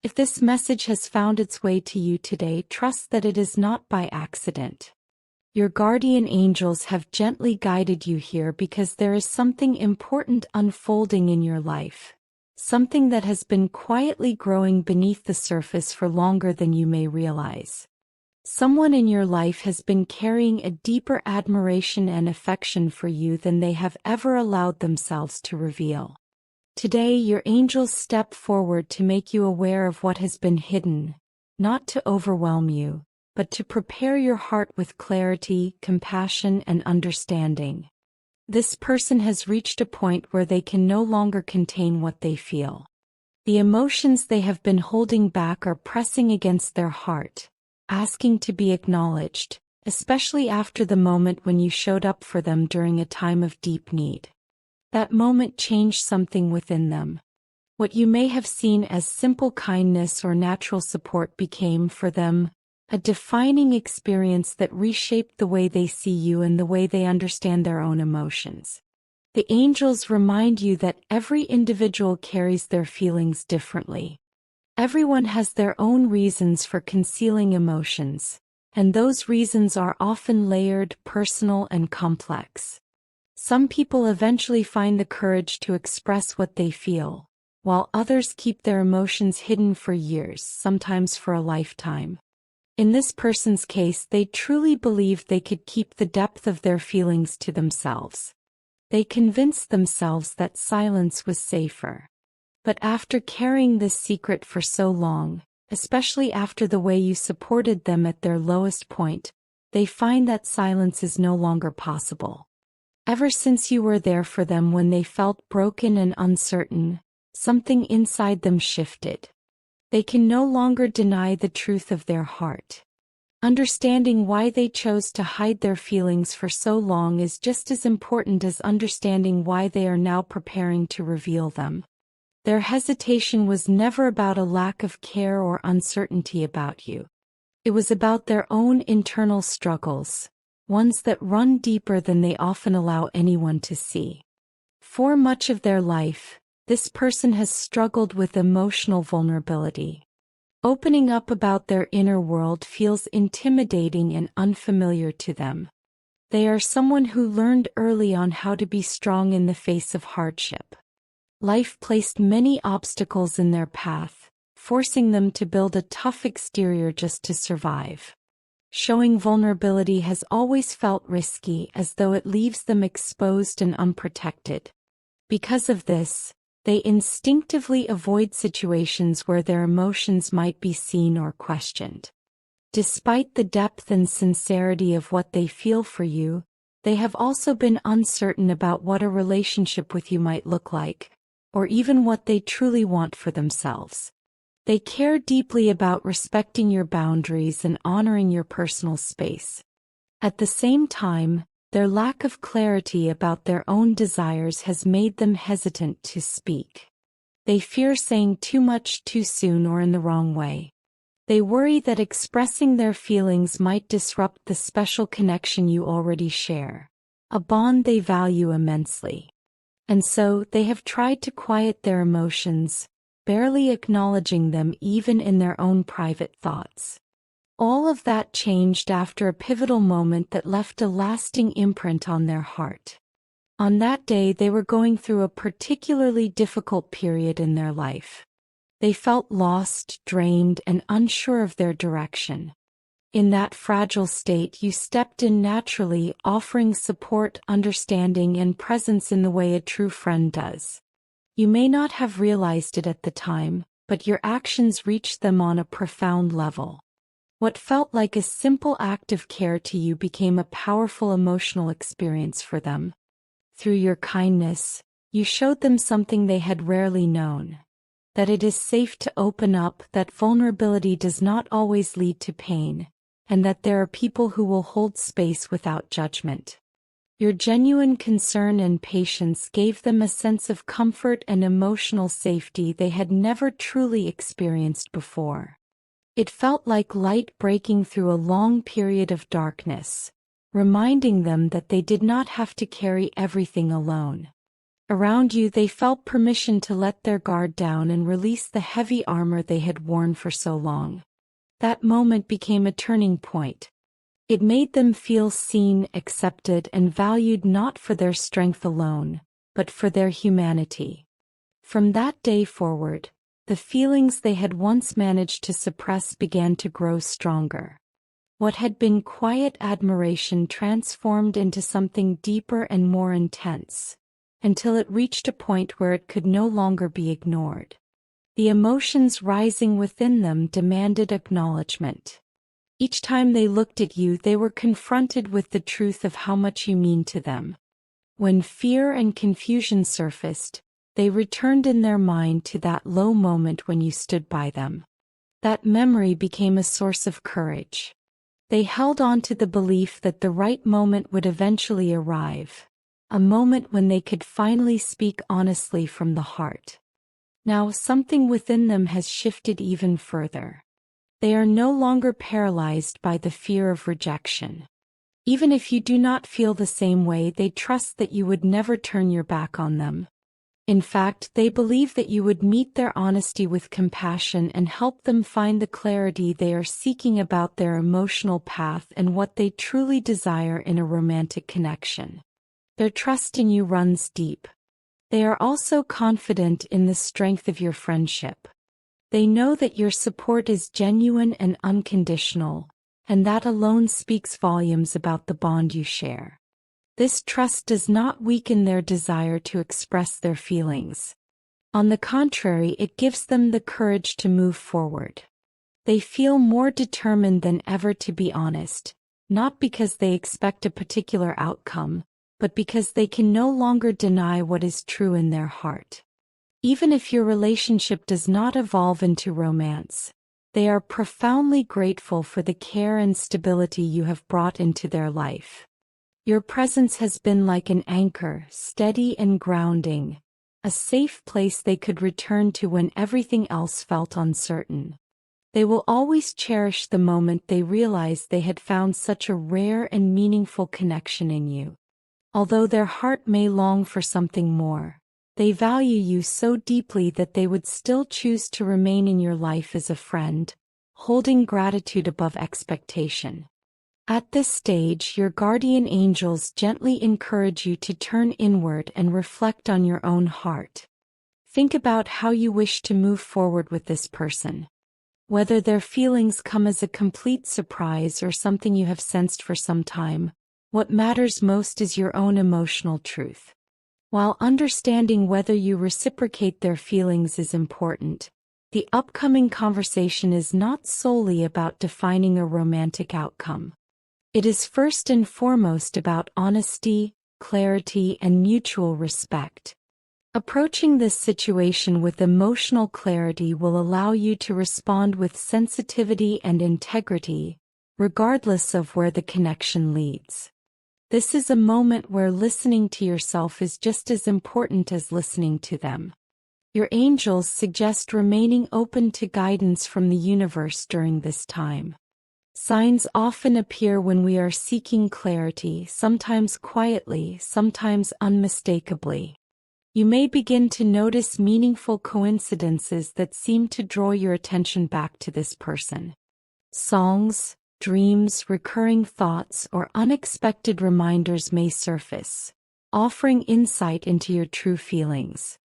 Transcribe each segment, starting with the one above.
If this message has found its way to you today, trust that it is not by accident. Your guardian angels have gently guided you here because there is something important unfolding in your life. Something that has been quietly growing beneath the surface for longer than you may realize. Someone in your life has been carrying a deeper admiration and affection for you than they have ever allowed themselves to reveal. Today, your angels step forward to make you aware of what has been hidden, not to overwhelm you, but to prepare your heart with clarity, compassion, and understanding. This person has reached a point where they can no longer contain what they feel. The emotions they have been holding back are pressing against their heart, asking to be acknowledged, especially after the moment when you showed up for them during a time of deep need. That moment changed something within them. What you may have seen as simple kindness or natural support became, for them, a defining experience that reshaped the way they see you and the way they understand their own emotions. The angels remind you that every individual carries their feelings differently. Everyone has their own reasons for concealing emotions, and those reasons are often layered, personal, and complex. Some people eventually find the courage to express what they feel, while others keep their emotions hidden for years, sometimes for a lifetime. In this person's case, they truly believed they could keep the depth of their feelings to themselves. They convinced themselves that silence was safer. But after carrying this secret for so long, especially after the way you supported them at their lowest point, they find that silence is no longer possible. Ever since you were there for them when they felt broken and uncertain, something inside them shifted. They can no longer deny the truth of their heart. Understanding why they chose to hide their feelings for so long is just as important as understanding why they are now preparing to reveal them. Their hesitation was never about a lack of care or uncertainty about you. It was about their own internal struggles, ones that run deeper than they often allow anyone to see. For much of their life, this person has struggled with emotional vulnerability. Opening up about their inner world feels intimidating and unfamiliar to them. They are someone who learned early on how to be strong in the face of hardship. Life placed many obstacles in their path, forcing them to build a tough exterior just to survive. Showing vulnerability has always felt risky, as though it leaves them exposed and unprotected. Because of this, they instinctively avoid situations where their emotions might be seen or questioned. Despite the depth and sincerity of what they feel for you, they have also been uncertain about what a relationship with you might look like, or even what they truly want for themselves. They care deeply about respecting your boundaries and honoring your personal space. At the same time, their lack of clarity about their own desires has made them hesitant to speak. They fear saying too much too soon or in the wrong way. They worry that expressing their feelings might disrupt the special connection you already share, a bond they value immensely. And so, they have tried to quiet their emotions, barely acknowledging them even in their own private thoughts. All of that changed after a pivotal moment that left a lasting imprint on their heart. On that day, they were going through a particularly difficult period in their life. They felt lost, drained, and unsure of their direction. In that fragile state, you stepped in naturally, offering support, understanding, and presence in the way a true friend does. You may not have realized it at the time, but your actions reached them on a profound level. What felt like a simple act of care to you became a powerful emotional experience for them. Through your kindness, you showed them something they had rarely known: that it is safe to open up, that vulnerability does not always lead to pain, and that there are people who will hold space without judgment. Your genuine concern and patience gave them a sense of comfort and emotional safety they had never truly experienced before. It felt like light breaking through a long period of darkness, reminding them that they did not have to carry everything alone. Around you, they felt permission to let their guard down and release the heavy armor they had worn for so long. That moment became a turning point. It made them feel seen, accepted, and valued not for their strength alone, but for their humanity. From that day forward, the feelings they had once managed to suppress began to grow stronger. What had been quiet admiration transformed into something deeper and more intense, until it reached a point where it could no longer be ignored. The emotions rising within them demanded acknowledgement. Each time they looked at you, they were confronted with the truth of how much you mean to them. When fear and confusion surfaced, they returned in their mind to that low moment when you stood by them. That memory became a source of courage. They held on to the belief that the right moment would eventually arrive, a moment when they could finally speak honestly from the heart. Now something within them has shifted even further. They are no longer paralyzed by the fear of rejection. Even if you do not feel the same way, they trust that you would never turn your back on them. In fact, they believe that you would meet their honesty with compassion and help them find the clarity they are seeking about their emotional path and what they truly desire in a romantic connection. Their trust in you runs deep. They are also confident in the strength of your friendship. They know that your support is genuine and unconditional, and that alone speaks volumes about the bond you share. This trust does not weaken their desire to express their feelings. On the contrary, it gives them the courage to move forward. They feel more determined than ever to be honest, not because they expect a particular outcome, but because they can no longer deny what is true in their heart. Even if your relationship does not evolve into romance, they are profoundly grateful for the care and stability you have brought into their life. Your presence has been like an anchor, steady and grounding, a safe place they could return to when everything else felt uncertain. They will always cherish the moment they realized they had found such a rare and meaningful connection in you. Although their heart may long for something more, they value you so deeply that they would still choose to remain in your life as a friend, holding gratitude above expectation. At this stage, your guardian angels gently encourage you to turn inward and reflect on your own heart. Think about how you wish to move forward with this person. Whether their feelings come as a complete surprise or something you have sensed for some time, what matters most is your own emotional truth. While understanding whether you reciprocate their feelings is important, the upcoming conversation is not solely about defining a romantic outcome. It is first and foremost about honesty, clarity, and mutual respect. Approaching this situation with emotional clarity will allow you to respond with sensitivity and integrity, regardless of where the connection leads. This is a moment where listening to yourself is just as important as listening to them. Your angels suggest remaining open to guidance from the universe during this time. Signs often appear when we are seeking clarity, sometimes quietly, sometimes unmistakably. You may begin to notice meaningful coincidences that seem to draw your attention back to this person. Songs, dreams, recurring thoughts, or unexpected reminders may surface, offering insight into your true feelings.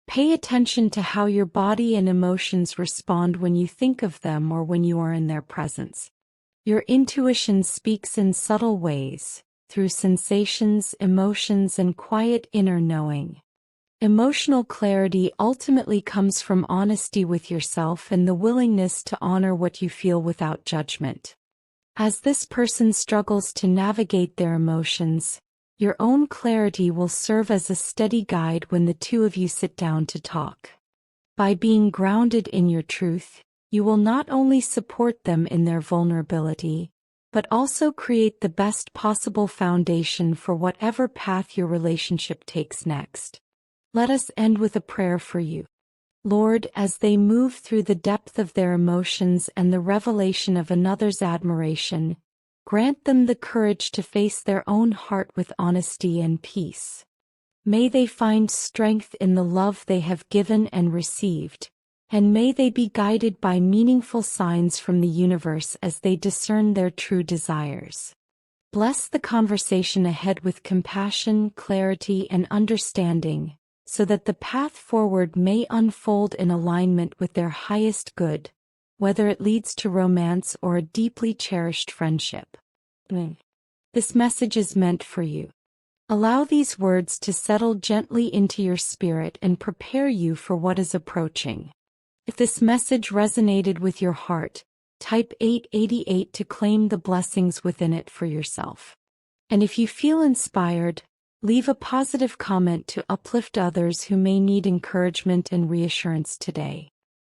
Pay attention to how your body and emotions respond when you think of them or when you are in their presence. Your intuition speaks in subtle ways, through sensations, emotions, and quiet inner knowing. Emotional clarity ultimately comes from honesty with yourself and the willingness to honor what you feel without judgment. As this person struggles to navigate their emotions, your own clarity will serve as a steady guide when the two of you sit down to talk. By being grounded in your truth, you will not only support them in their vulnerability, but also create the best possible foundation for whatever path your relationship takes next. Let us end with a prayer for you. Lord, as they move through the depth of their emotions and the revelation of another's admiration, grant them the courage to face their own heart with honesty and peace. May they find strength in the love they have given and received, and may they be guided by meaningful signs from the universe as they discern their true desires. Bless the conversation ahead with compassion, clarity, and understanding, so that the path forward may unfold in alignment with their highest good, whether it leads to romance or a deeply cherished friendship. This message is meant for you. Allow these words to settle gently into your spirit and prepare you for what is approaching. If this message resonated with your heart, type 888 to claim the blessings within it for yourself. And if you feel inspired, leave a positive comment to uplift others who may need encouragement and reassurance today.